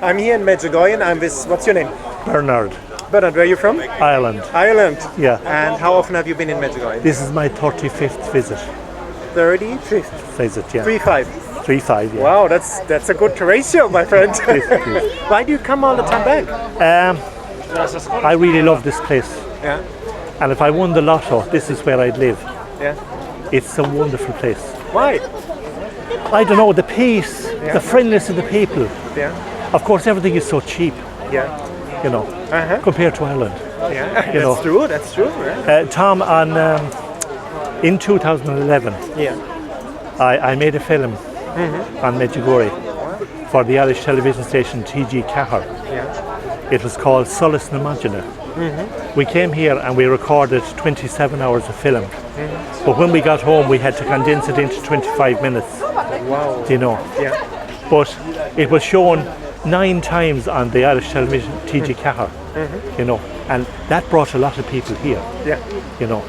I'm here in Medjugorje and I'm with, what's your name? Bernard. Bernard, where are you from? Ireland. Ireland? Yeah. And how often have you been in Medjugorje? This is my 35th visit. 35th? Visit, yeah. 3-5? 3-5, yeah. Wow, that's a good ratio, my friend. Why do you come all the time back? I really love this place. Yeah. And if I won the lotto, this is where I'd live. Yeah. It's a wonderful place. Why? I don't know, the peace, Yeah. the friendliness of the people. Yeah. Of course, everything is so cheap, Yeah. you know, compared to Ireland. Yeah. You know. That's true. That's true. Yeah. Tom, in 2011, Yeah. I made a film on Medjugorje for the Irish television station TG Cahir. Yeah. It was called Solace na Mágina. We came here and we recorded 27 hours of film. But when we got home, we had to condense it into 25 minutes. Wow. You know. Yeah. But it was shown 9 times on the Irish television TG Cahir. You know, and that brought a lot of people here. Yeah. You know.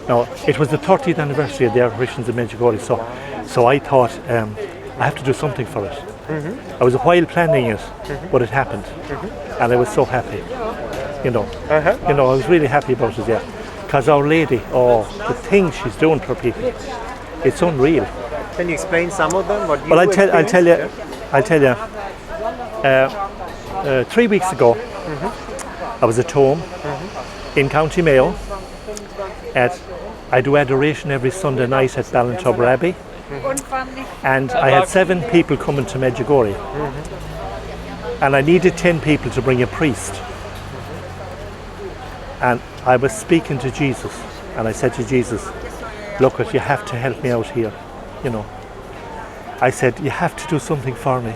Now, it was the 30th anniversary of the apparitions of Medjugorje, so I thought I have to do something for it. I was a while planning it, but it happened, and I was so happy. You know, I was really happy about it, yeah. Because Our Lady, the things she's doing for people, it's unreal. Can you explain some of them? What you Well, I'll tell you. Yeah. I'll tell you. 3 weeks ago, I was at home in County Mayo. I do adoration every Sunday night at Ballintubber Abbey, and I had 7 people coming to Medjugorje, and I needed 10 people to bring a priest. And I was speaking to Jesus, and I said to Jesus, "Look, you have to help me out here, you know." I said, "You have to do something for me,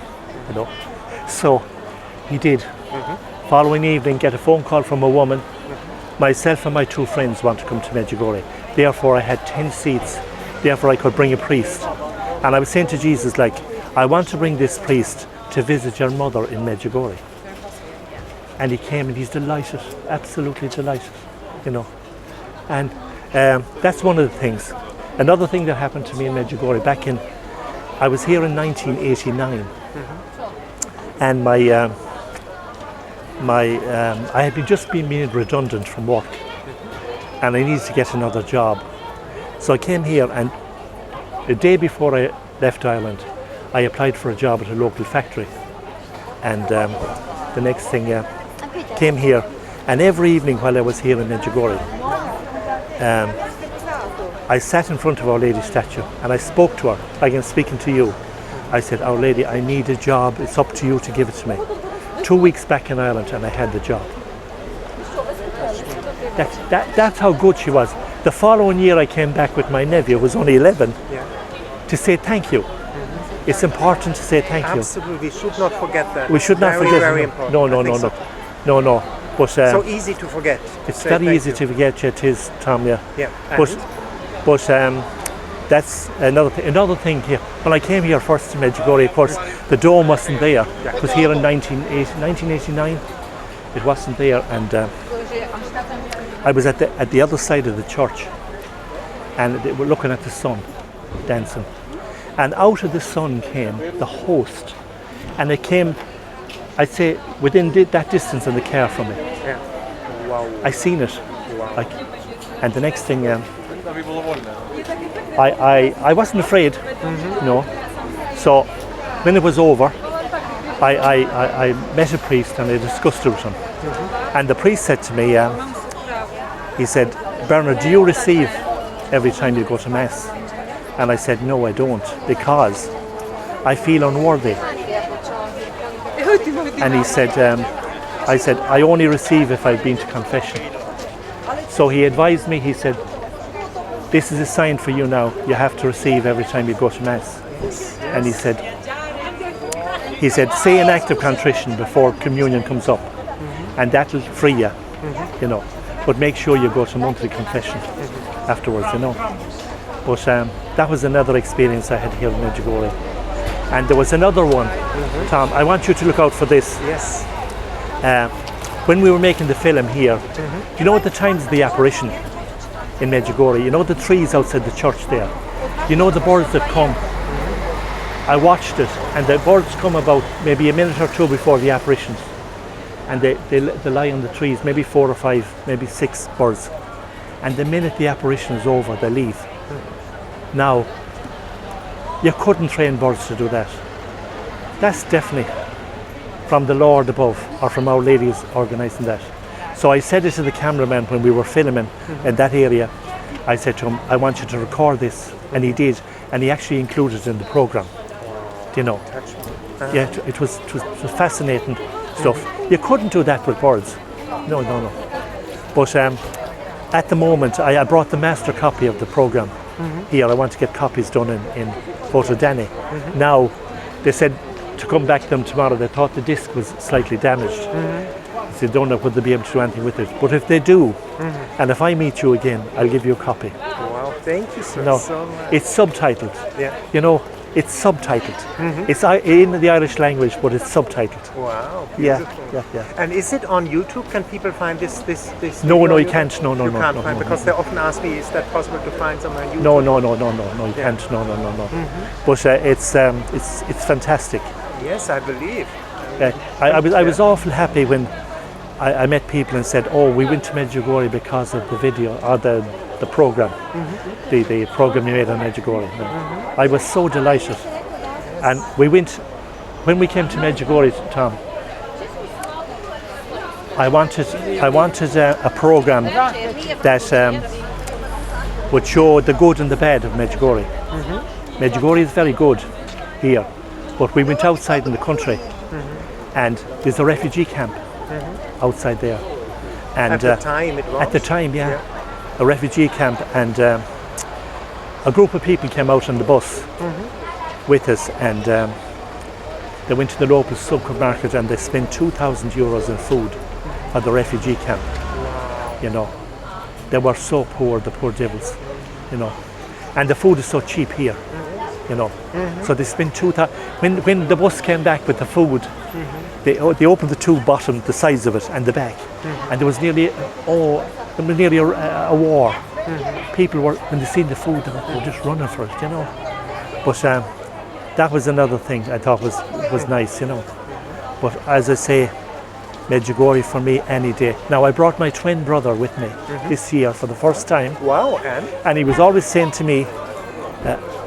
you know." So he did. Following evening, get a phone call from a woman. Myself and my 2 friends want to come to Medjugorje. Therefore, I had 10 seats. Therefore, I could bring a priest. And I was saying to Jesus, like, I want to bring this priest to visit your mother in Medjugorje. And he came and he's delighted, absolutely delighted, you know. And that's one of the things. Another thing that happened to me in Medjugorje I was here in 1989. And I had just been made redundant from work, and I needed to get another job. So I came here, and the day before I left Ireland, I applied for a job at a local factory. And the next thing, came here, and every evening while I was here in Medjugorje, I sat in front of Our Lady statue, and I spoke to her, like I'm speaking to you. I said, "Our Lady, I need a job. It's up to you to give it to me." 2 weeks back in Ireland, and I had the job. That's how good she was. The following year I came back with my nephew, who was only 11, to say thank you. It's important to say thank you. Absolutely, we should not forget that. We should not forget. Very important. No. But so easy to forget. It's very easy to forget. Yeah, it is, Tom. Yeah. Yeah. But that's another thing here. When I came here first to Medjugorje, of course, the dome wasn't there. It was here in 1989. It wasn't there, and I was at the other side of the church, and they were looking at the sun dancing. And out of the sun came the host, and it came, I'd say, within that distance in the car from me. Yeah. Wow. I seen it. Wow. And the next thing, I wasn't afraid, no. So when it was over, I met a priest and I discussed it with him. And the priest said to me, he said, "Bernard, do you receive every time you go to Mass?" And I said, "No, I don't, because I feel unworthy." And he said, I said, "I only receive if I've been to confession." So he advised me, he said, "This is a sign for you now. You have to receive every time you go to Mass." Yes. And he said, "Say an act of contrition before communion comes up, and that'll free you, you know. But make sure you go to monthly confession afterwards, you know." But that was another experience I had here in Medjugorje. And there was another one, Tom, I want you to look out for this. Yes. When we were making the film here, you know at the times of the apparition in Medjugorje, you know the trees outside the church there, you know the birds that come, I watched it, and the birds come about maybe a minute or two before the apparitions, and they lie on the trees, maybe 4 or 5, maybe 6 birds, and the minute the apparition is over, they leave. Now, you couldn't train birds to do that. That's definitely from the Lord above, or from Our Lady's organising that. So I said it to the cameraman when we were filming in that area. I said to him, I want you to record this, and he did, and he actually included it in the programme. You know, yeah, it was fascinating stuff. You couldn't do that with birds. No. But at the moment, I brought the master copy of the programme here. I want to get copies done in Photodany. Now, they said to come back to them tomorrow. They thought the disc was slightly damaged. So they don't know whether they'll be able to do anything with it. But if they do, and if I meet you again, I'll give you a copy. Wow, thank you, sir. No, so much. it's subtitled. Yeah. You know, it's subtitled. It's in the Irish language, but it's subtitled. Wow, Yeah, beautiful. yeah. And is it on YouTube? Can people find this No, video you on YouTube? can't. No, You can't no, find, no, because they often ask me, is that possible to find some on YouTube? No, you can't. No. But it's fantastic. Yes, I believe. I was awful happy when I met people and said, "Oh, we went to Medjugorje because of the video or the program, the program you made on Medjugorje." I was so delighted, and we went when we came to Medjugorje, Tom. I wanted a program that would show the good and the bad of Medjugorje. Medjugorje is very good here, but we went outside in the country, and there's a refugee camp outside there. And At the time it was? At the time, yeah. A refugee camp, and a group of people came out on the bus with us, and they went to the local supermarket and they spent €2,000 in food for the refugee camp. Wow. You know, they were so poor, the poor devils, you know, and the food is so cheap here, you know. So they spent when the bus came back with the food, they opened the two bottom, the sides of it and the back, and there was nearly a war. People were, when they seen the food, they were just running for it, you know. But that was another thing I thought was nice, you know. But as I say, Medjugorje for me any day. Now I brought my twin brother with me this year for the first time. Wow, And he was always saying to me,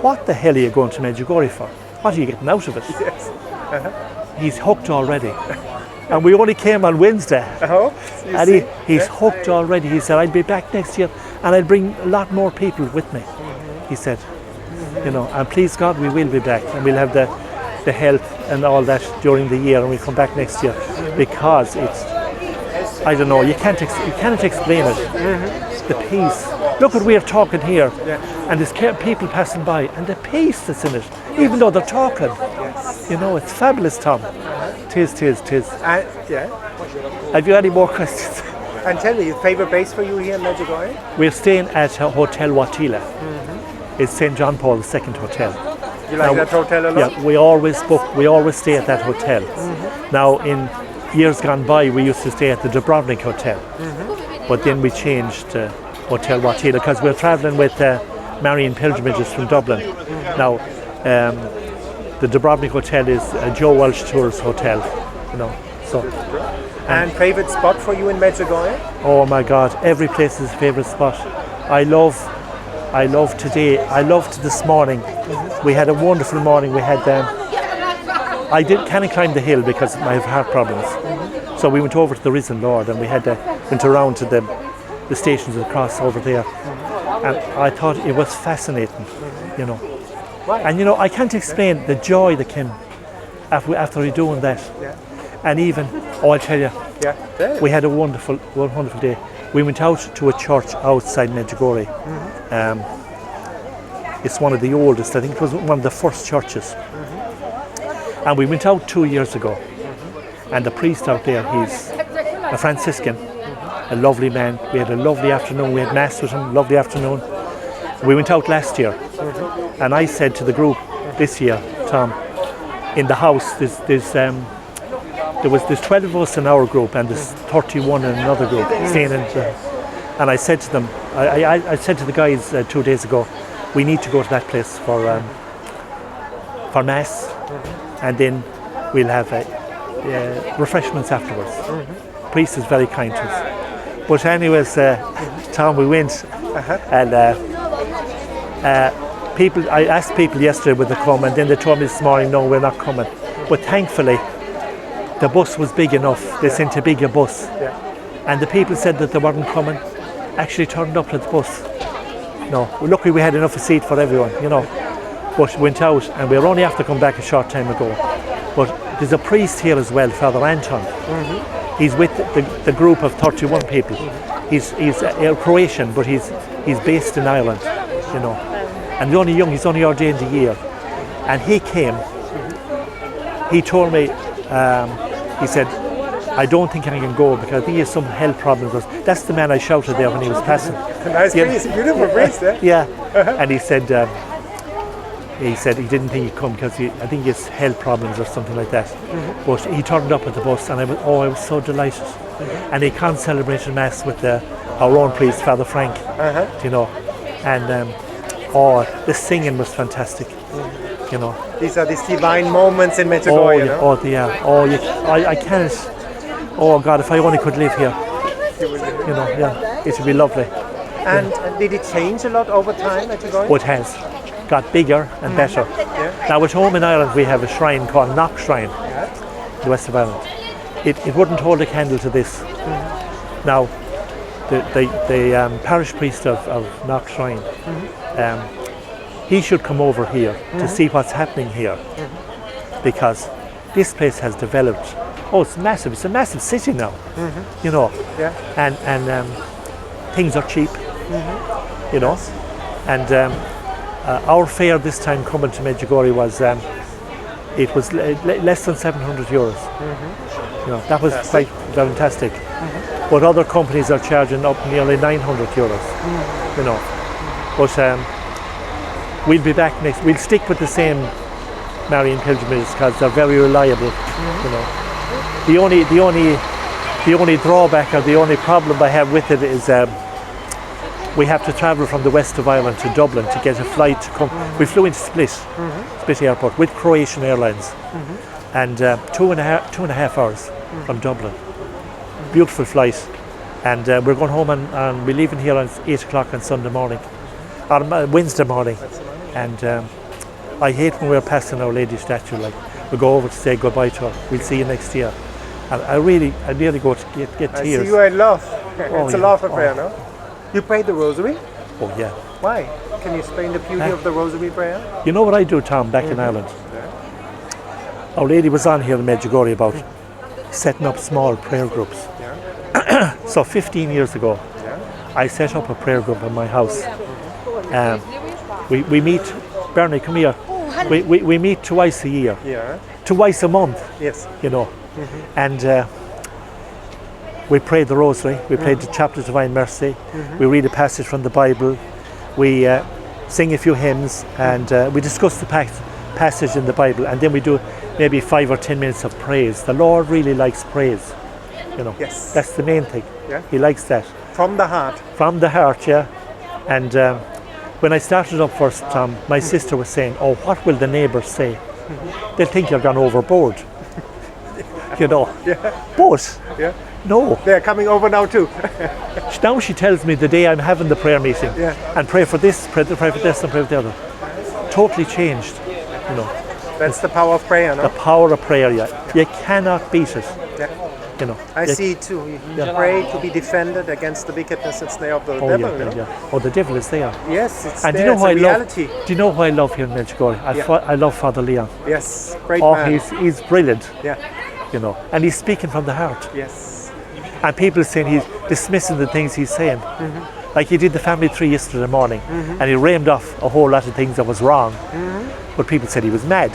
what the hell are you going to Medjugorje for? What are you getting out of it? Yes. He's hooked already. And we only came on Wednesday. Oh, And he's hooked already. He said, I'll be back next year and I'll bring a lot more people with me. He said, you know, and please God, we will be back and we'll have the health and all that during the year, and we'll come back next year, because it's, I don't know, you cannot explain it. The peace. Look what we are talking here, and there's people passing by, and the peace that's in it, even though they're talking. You know, it's fabulous, Tom. Tis. Yeah. Have you any more questions? And tell me, your favorite base for you here in Medjugorje? We're staying at Hotel Watila. It's St. John Paul II Hotel. You like that hotel a lot? Yeah, we always stay at that hotel. Now, in years gone by, we used to stay at the Dubrovnik Hotel, but then we changed to Hotel Watila because we're travelling with Marian pilgrimages from Dublin. Now, the Dubrovnik Hotel is a Joe Walsh Tours Hotel, you know. So. And favorite spot for you in Medjugorje? Oh my God, every place is a favourite spot. I loved today. I loved this morning. We had a wonderful morning. We had I can't climb the hill because I have heart problems. So we went over to the Risen Lord, and we went around to the stations across over there. And I thought it was fascinating, you know. And you know, I can't explain the joy that came after doing that. And even, I'll tell you, we had a wonderful day. We went out to a church outside Medjugorje. It's one of the oldest. I think it was one of the first churches. And we went out 2 years ago. And the priest out there, he's a Franciscan, a lovely man. We had a lovely afternoon. We had mass with him, lovely afternoon. We went out last year. And I said to the group this year, Tom, in the house, there's 12 of us in our group, and there's 31 in another group staying in. And I said to them, I said to the guys 2 days ago, we need to go to that place for for Mass, and then we'll have refreshments afterwards. Priest is very kind to us. But anyways, Tom, we went, and people. I asked people yesterday would they come, and then they told me this morning, no, we're not coming. But thankfully, the bus was big enough. They sent a bigger bus, and the people said that they weren't coming. Actually turned up to the bus. No, luckily we had enough of seat for everyone, you know. But went out, and we were only after come back a short time ago. But there's a priest here as well, Father Anton. He's with the group of 31 people. He's Croatian, but he's based in Ireland, you know. And he's only young. He's only ordained a year, and he came. He told me, he said, I don't think I can go because I think he has some health problems. That's the man I shouted there when he was passing. A nice priest, beautiful priest, eh? Yeah, and he said he didn't think he'd come because I think he has health problems or something like that. But he turned up at the bus, and I was so delighted. And he can't celebrate Mass with our own priest, Father Frank, you know. And the singing was fantastic, you know. These are these divine moments in Medjugorje, you know? I can't. Oh God, if I only could live here, you know, it would be lovely. And did it change a lot over time, Medjugorje? Oh, it has got bigger and better. Now at home in Ireland we have a shrine called Knock Shrine, the west of Ireland. It wouldn't hold a candle to this. Now the parish priest of Knock Shrine, he should come over here to see what's happening here, because this place has developed. Oh, it's massive. It's a massive city now, you know. And things are cheap, you know. And our fare this time coming to Medjugorje was it was less than 700 euros. You know, that was quite fantastic. But other companies are charging up nearly 900 euros. You know. But we'll be back next. We'll stick with the same Marian pilgrimages because they're very reliable. You know. The only drawback or the only problem I have with it is we have to travel from the west of Ireland to Dublin to get a flight to come. We flew into Split Airport with Croatian Airlines, and 2.5 hours from Dublin. Beautiful flight, and we're going home and we're leaving here at 8 o'clock on Sunday morning, on Wednesday morning, and I hate when we're passing Our Lady statue. Like we go over to say goodbye to her. We'll see you next year. And I nearly go to get tears. I see you in love. It's a love affair, no? You pray the Rosary? Oh yeah. Why? Can you explain the beauty of the Rosary prayer? You know what I do, Tom, back in Ireland? Our Lady was on here in Medjugorje about setting up small prayer groups. So 15 years ago, I set up a prayer group in my house. We meet, Bernie, come here. We meet twice a year. Twice a month. Yes. You know. And we pray the Rosary, we pray the Chaplet of Divine Mercy, we read a passage from the Bible, we sing a few hymns, and we discuss the passage in the Bible, and then we do maybe 5 or 10 minutes of praise. The Lord really likes praise, you know. Yes. That's the main thing. He likes that. From the heart. From the heart, yeah. And when I started up first, Tom, my sister was saying, oh, what will the neighbours say? They'll think you've gone overboard. You know, but no. They're coming over now too. Now she tells me the day I'm having the prayer meeting and pray for this, pray for this, and pray for the other. Totally changed, you know. That's the power of prayer, no? The power of prayer, You cannot beat it. You know. I see it too. You pray to be defended against the wickedness and snare of the devil. Oh, the devil is there. Yes, it's and there. Do you know it's who I reality. Love? Do you know who I love here in Medjugorje? I love Father Leon. Yes, great man. He's brilliant. Yeah. You know, and he's speaking from the heart. Yes. And people are saying he's dismissing the things he's saying. Like he did the family tree yesterday morning, and he ramed off a whole lot of things that was wrong. But people said he was mad.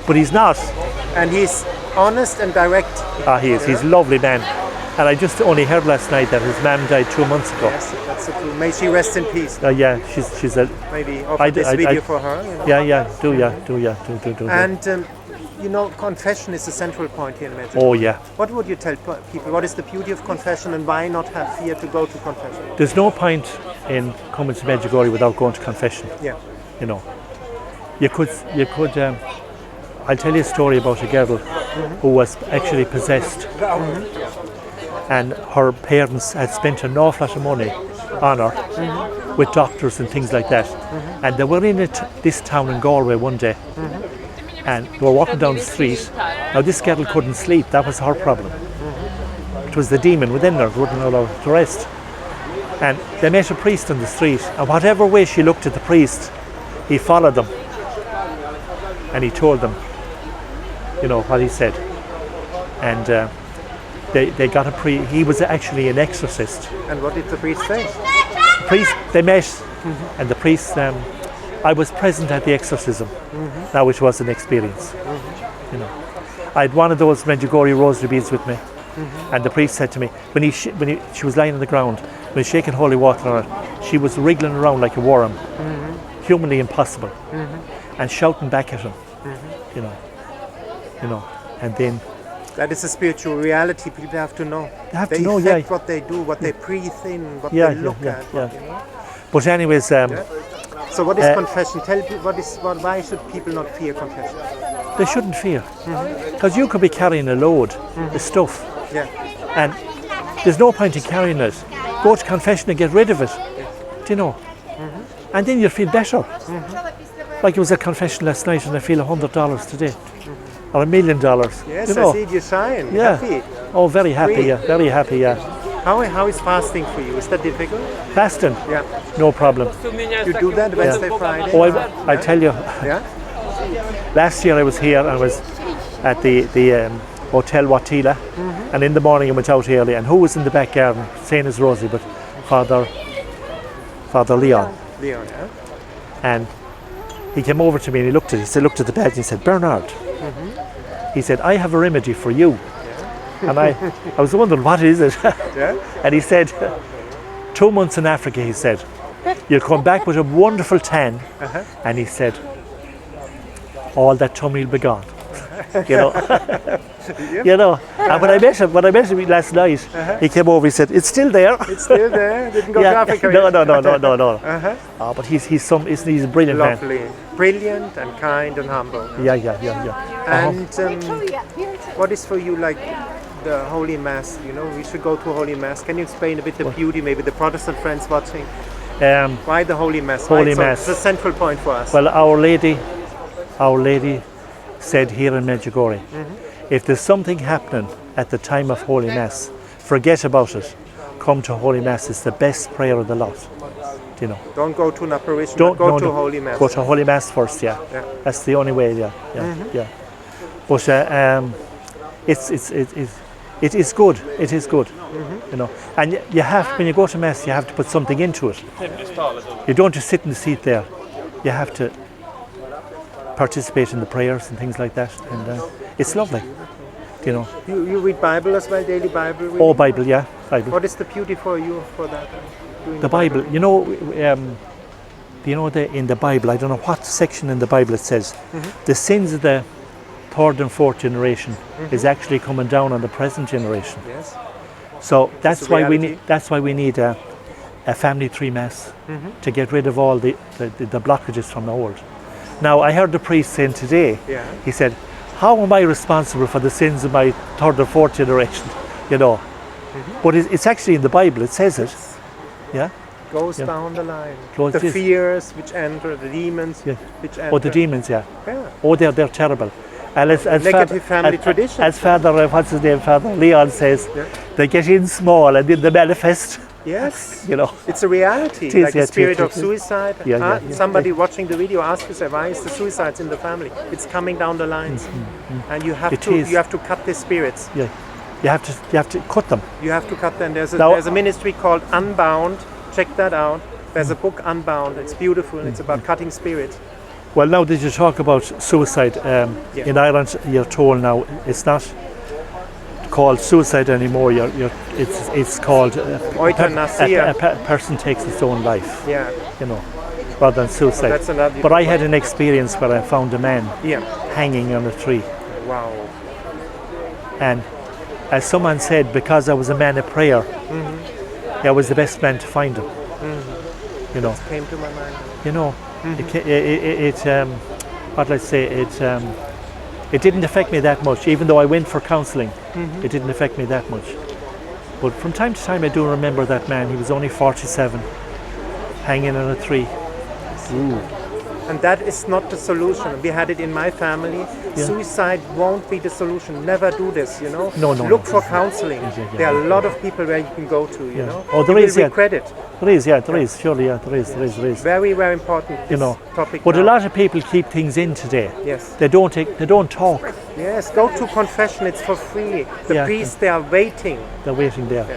But he's not. And he's honest and direct. He is. He's a lovely man. And I just only heard last night that his mum died 2 months ago. Yes, that's the truth. May she rest in peace. She's a. Maybe offer this video for her. You know? Do. And you know, confession is a central point here in Medjugorje. Oh yeah. What would you tell people? What is the beauty of confession, and why not have fear to go to confession? There's no point in coming to Medjugorje without going to confession. Yeah. You know, you could. I'll tell you a story about a girl who was actually possessed, and her parents had spent an awful lot of money on her with doctors and things like that. And they were in this town in Galway one day, and they were walking down the street. Now this girl couldn't sleep. That was her problem. It was the demon within her, wouldn't allow her to rest. And they met a priest on the street, and whatever way she looked at the priest, he followed them, and he told them, you know, what he said. And they got a priest. He was actually an exorcist. And what did the priest say? The priest, they met, and the priest, I was present at the exorcism, now which was an experience. You know, I had one of those Medjugorje rosary beads with me, and the priest said to me, when she was lying on the ground, when shaking holy water on her, she was wriggling around like a worm, humanly impossible, and shouting back at him, you know, and then. That is a spiritual reality people have to know. They have they to know, affect what they do, what they breathe in, what they look at. You know? But anyways, so what is confession? Tell me why should people not fear confession? they shouldn't fear, because you could be carrying a load of stuff, and there's no point in carrying it. Go to confession and get rid of it, do you know? And then you'll feel better. Like it was a confession last night, and I feel $100 today. Or $1 million. Yes, you know. I see you shine. Yeah. Happy. Oh, very happy. Free. Yeah, very happy. Yeah. How is fasting for you? Is that difficult? Fasting? Yeah. No problem. You do that Wednesday, Friday? Oh, I tell you. Yeah. Last year I was here. I was at the Hotel Watila, and in the morning I went out early. And who was in the back garden saying his rosary? But Father Leon. Leon, yeah. And he came over to me and he looked at the badge and he said, Bernard. He said, I have a remedy for you. And I was wondering, what is it? And he said, 2 months in Africa, he said, you'll come back with a wonderful tan. And he said, all that tummy will be gone. You know. You know. And when I met him last night, he came over, he said, it's still there. It's still there? Didn't go to Africa No. yet? Oh, but he's a brilliant Lovely. man. Brilliant and kind and humble. Yeah. And what is for you like the Holy Mass? You know, we should go to Holy Mass. Can you explain a bit the beauty, maybe the Protestant friends watching? Why the Holy Mass? Holy Mass. It's a central point for us. Well, Our Lady said here in Medjugorje, if there's something happening at the time of Holy Mass, forget about it. Come to Holy Mass. It's the best prayer of the lot. You know. Don't go to an apparition. Go to Holy Mass. Go to Holy Mass first. Yeah. That's the only way. Yeah. But it is good. It is good. You know. And you have, when you go to Mass, you have to put something into it. You don't just sit in the seat there. You have to participate in the prayers and things like that. And it's lovely. You know. You read Bible as well, daily Bible reading? Oh, Bible. Yeah. Bible. What is the beauty for you for that? The Bible, you know, in the Bible, I don't know what section in the Bible it says, the sins of the third and fourth generation is actually coming down on the present generation. Yes. So that's why we need a family tree mass to get rid of all the blockages from the old. Now I heard the priest saying today, he said, how am I responsible for the sins of my third or fourth generation? You know, but it's actually in the Bible. It says it. Yeah. Goes down the line. The fears which enter, the demons which enter. Oh, the demons, Oh, they're terrible. And as negative family tradition. As Father, what's his name, Father Leon says, they get in small and then they manifest. Yes. You know. It's a reality. It is, like the spirit of suicide. Somebody watching the video asks yourself, why is the suicides in the family? It's coming down the lines. And you have to cut the spirits. Yeah. You have to cut them. You have to cut them. There's a ministry called Unbound. Check that out. There's a book, Unbound. It's beautiful. It's about cutting spirits. Well, now did you talk about suicide? In Ireland, you're told now it's not called suicide anymore. It's called a person takes its own life. Yeah. You know, rather than suicide. That's another. But I had an experience where I found a man hanging on a tree. Wow. And as someone said, because I was a man of prayer, I was the best man to find him. You know. It came to my mind. You know, what let's say, it didn't affect me that much, even though I went for counselling. It didn't affect me that much. But from time to time I do remember that man. He was only 47, hanging on a tree. And that is not the solution. We had it in my family. Yeah. Suicide won't be the solution. Never do this, you know. No. Look for counseling. There are a lot of people where you can go to, you know. Oh, there you is, will regret it. There is, there is. Surely, there is. Very, very important, this you know, topic but now. a lot of people keep things in today. Yes. They don't talk. Yes, go to confession, it's for free. The priests, they are waiting. They're waiting there.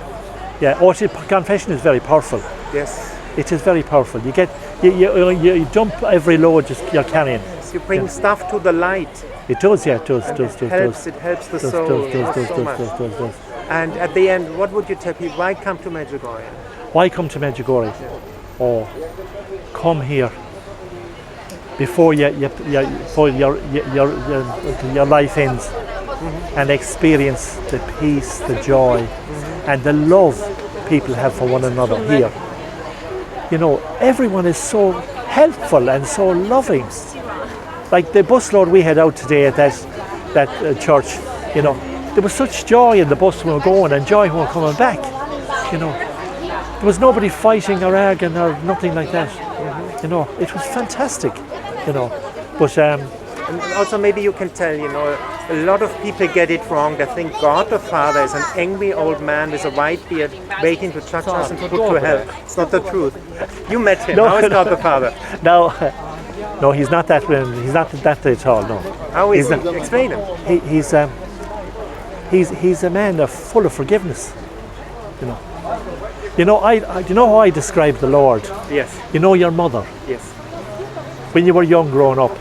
Yeah. Oh, confession is very powerful. Yes. It is very powerful. You get, you dump every load you're carrying. You bring stuff to the light. It does, it does. It helps the soul so much. And at the end, what would you tell people? Why come to Medjugorje? Why come to Medjugorje? Oh, come here before your life ends, and experience the peace, the joy, and the love people have for one another here. You know, everyone is so helpful and so loving. Like the busload we had out today at that church, you know, there was such joy in the bus when we were going and joy when we were coming back. You know, there was nobody fighting or arguing or nothing like that. You know, it was fantastic. You know, but and also maybe you can tell, you know, a lot of people get it wrong. They think God the Father is an angry old man with a white beard waiting to judge us and put to hell. It's not the truth. You met him. How is God the Father? No, he's not that. He's not that at all. No. How is he? Explain him. He's a man full of forgiveness. You know, you know how I describe the Lord. Yes. You know your mother. Yes. When you were young, growing up,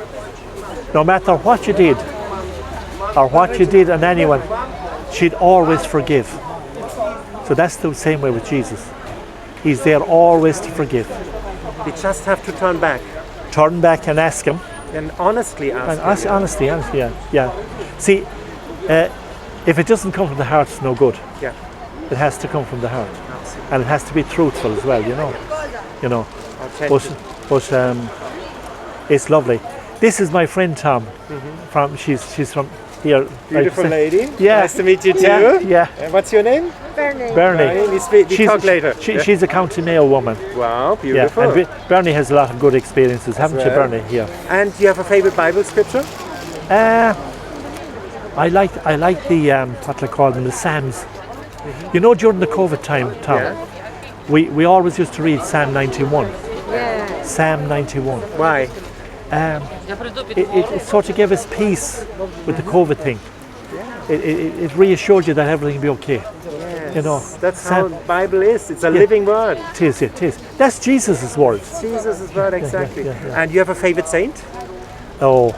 no matter what you did or what you did on anyone, she'd always forgive. So that's the same way with Jesus. He's there always to forgive. We just have to turn back. Turn back and ask him. And honestly ask him. Honestly, yeah. See, if it doesn't come from the heart, it's no good. Yeah. It has to come from the heart. And it has to be truthful as well, you know. But it's lovely. This is my friend Tom. She's from here. Beautiful lady. Yeah. Nice to meet you too. Yeah. What's your name? Bernie. We talk later. She's a County Mayo woman. Wow, beautiful. Yeah. And Bernie has a lot of good experiences, haven't you, Bernie? Yeah. And do you have a favorite Bible scripture? I like the what do I call them, the Psalms. You know, during the COVID time, Tom, we always used to read Psalm 91. Yeah. Psalm 91. Why? It sort of gave us peace with the COVID thing. It reassured you that everything will be okay. Yes. You know, that's how the Bible is. It's a living word. It is. That's Jesus' word. Jesus' word, exactly. Yeah. And you have a favorite saint? Oh,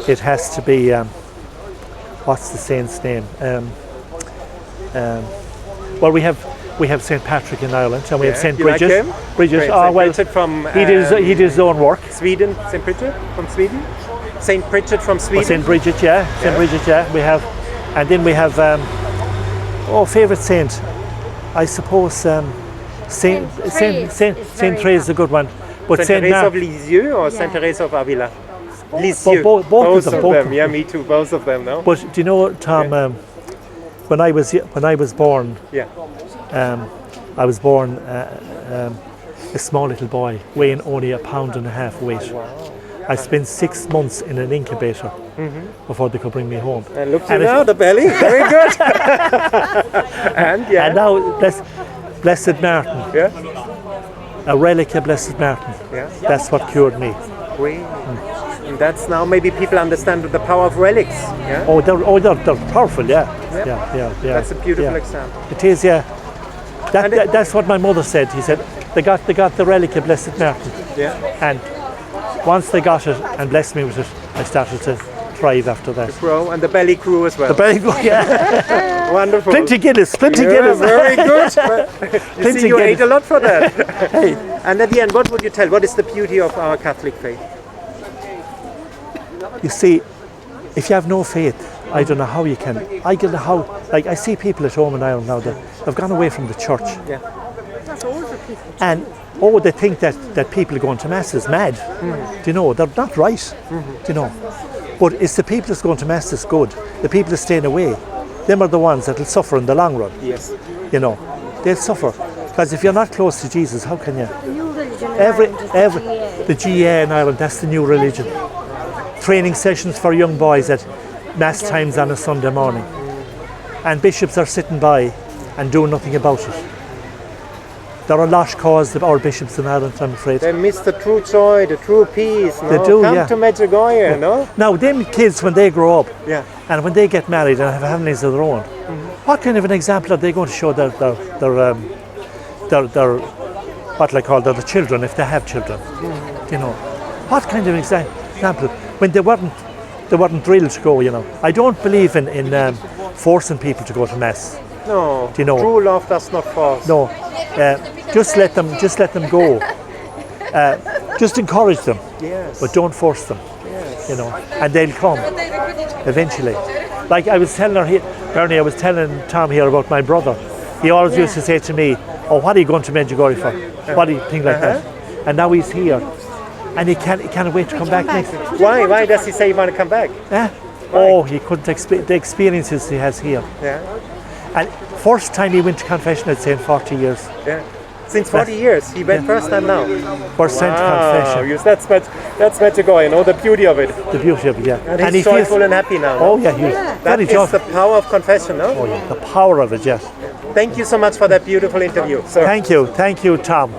it has to be. What's the saint's name? Well, we have St. Patrick in Ireland, and we have St. Bridget. Like him? Bridget. Saint Bridget from he did his own work. Sweden. St. Bridget from Sweden. St. Bridget from Sweden. St. Bridget, St. Bridget, we have, and then we have favorite saint. I suppose Saint Therese is a good one. But Saint Therese of Lisieux or Saint Therese of Avila? Lisieux. Both of them. Yeah, me too. Both of them. No. But do you know, Tom? When I was born, I was born a small little boy, weighing only 1.5 pounds weight. Wow. I spent 6 months in an incubator before they could bring me home. And look at now, the belly, very good. And now, Blessed Martin, a relic of Blessed Martin. That's what cured me. And that's now maybe people understand the power of relics. Yeah? Oh, they're powerful. Yeah. That's a beautiful example. It is. That's what my mother said. He said they got the relic of Blessed Martin. Yeah. And once they got it and blessed me with it, I started to thrive after that. To grow, and the belly grew as well. The belly grew, yeah. Wonderful. Plenty Guinness. Very good. You ate a lot for that. And at the end, what would you tell? What is the beauty of our Catholic faith? You see, if you have no faith, I don't know how you can. I don't know how. Like, I see people at home in Ireland now that have gone away from the church. Yeah. And they think that people going to mass is mad. Do you know? They're not right. Do you know? But it's the people that's going to mass that's good. The people that's staying away, them are the ones that will suffer in the long run. Yes. You know, they'll suffer. Because if you're not close to Jesus, how can you? The new religion in Every Ireland is the GA in Ireland, that's the new religion. Training sessions for young boys at mass times on a Sunday morning. And bishops are sitting by and doing nothing about it. They're a lost cause, our bishops in Ireland, I'm afraid. They miss the true joy, the true peace. No? They do, Come yeah. to Medjugorje, no? Now, them kids, when they grow up, Yeah. and when they get married and have families of their own, what kind of an example are they going to show their the children, if they have children? You know, what kind of example? When they weren't drilled to go, you know. I don't believe in forcing people to go to mass. No, Do you know? true love does not force. No, just let them go. Just encourage them, Yes. but don't force them. Yes. You know, and they'll come eventually. Like I was telling her here, Bernie, I was telling Tom here about my brother. He always used to say to me, "Oh, what are you going to Medjugorje for? What do you think like that?" And now he's here, and he can't wait to come back next. Why? Why does he say he want to come back? Oh, he couldn't the experiences he has here. Yeah. And first time he went to confession, I'd say in 40 years. Yeah. Since 40 years, he went first time now. First time to confession. Yes, that's Medjugorje, you know, the beauty of it. The beauty of it, yeah. And he's joyful and happy now. Oh yeah, he's That very is joyful. the power of confession, no? Oh yeah, the power of it, yes. Thank you so much for that beautiful interview, sir. Thank you, Tom.